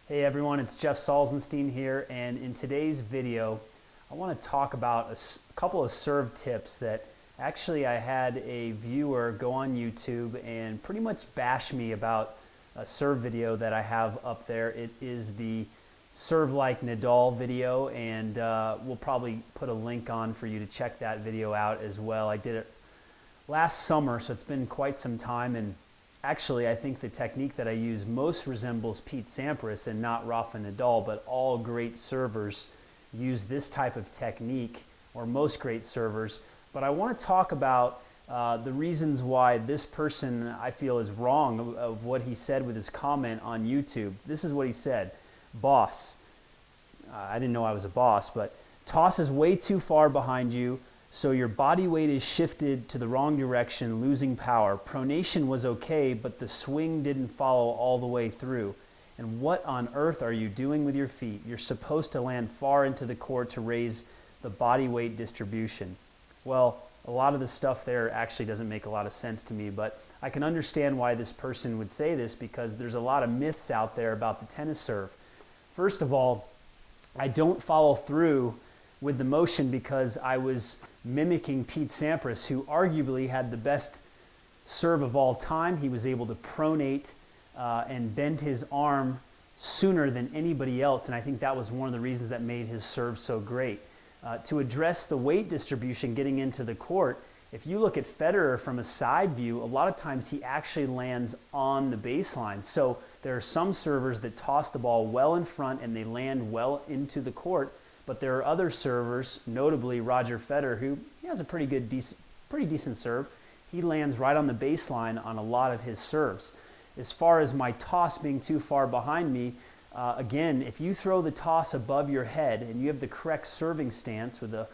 Hey everyone, it's Jeff Salzenstein here, and in today's video I want to talk about a couple of serve tips that actually I had a viewer go on YouTube and pretty much bash me about a serve video that I have up there. It is the serve like Nadal video, and we'll probably put a link on for you to check that video out as well. I did it last summer, so it's been quite some time, and actually, I think the technique that I use most resembles Pete Sampras and not Rafa Nadal, but all great servers use this type of technique, or most great servers. But I want to talk about the reasons why this person, I feel, is wrong of what he said with his comment on YouTube. This is what he said. Boss, I didn't know I was a boss, but toss is way too far behind you, so your body weight is shifted to the wrong direction, losing power. Pronation was okay, but the swing didn't follow all the way through. And what on earth are you doing with your feet? You're supposed to land far into the court to raise the body weight distribution. Well, a lot of the stuff there actually doesn't make a lot of sense to me, but I can understand why this person would say this, because there's a lot of myths out there about the tennis serve. First of all, I don't follow through with the motion because I was mimicking Pete Sampras, who arguably had the best serve of all time. He was able to pronate and bend his arm sooner than anybody else, and I think that was one of the reasons that made his serve so great. To address the weight distribution getting into the court, if you look at Federer from a side view, a lot of times he actually lands on the baseline. So there are some servers that toss the ball well in front and they land well into the court. But there are other servers, notably Roger Federer, who has a pretty decent serve. He lands right on the baseline on a lot of his serves. As far as my toss being too far behind me, again, if you throw the toss above your head and you have the correct serving stance, with the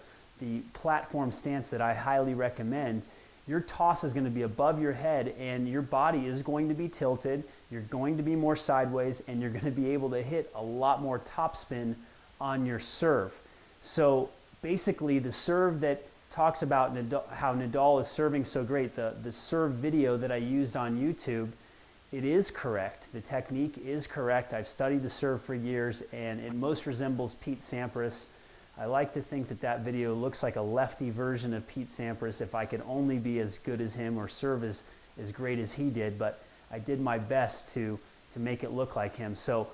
platform stance that I highly recommend, your toss is going to be above your head and your body is going to be tilted, you're going to be more sideways, and you're going to be able to hit a lot more topspin on your serve. So basically, the serve that talks about how Nadal is serving so great, the serve video that I used on YouTube, it is correct. The technique is correct. I've studied the serve for years, and it most resembles Pete Sampras. I like to think that that video looks like a lefty version of Pete Sampras. If I could only be as good as him or serve as great as he did, but I did my best to make it look like him. So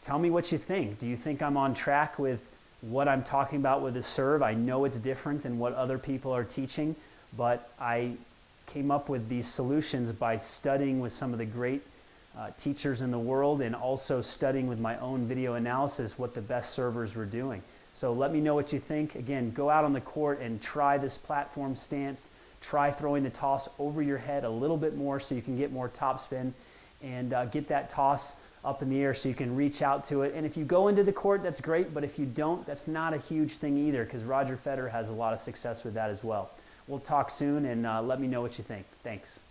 tell me what you think. Do you think I'm on track with what I'm talking about with the serve? I know it's different than what other people are teaching, but I came up with these solutions by studying with some of the great teachers in the world, and also studying with my own video analysis what the best servers were doing. So let me know what you think. Again, go out on the court and try this platform stance. Try throwing the toss over your head a little bit more so you can get more topspin, and get that toss up in the air so you can reach out to it. And if you go into the court, that's great, but if you don't, that's not a huge thing either, because Roger Federer has a lot of success with that as well. We'll talk soon, and let me know what you think. Thanks.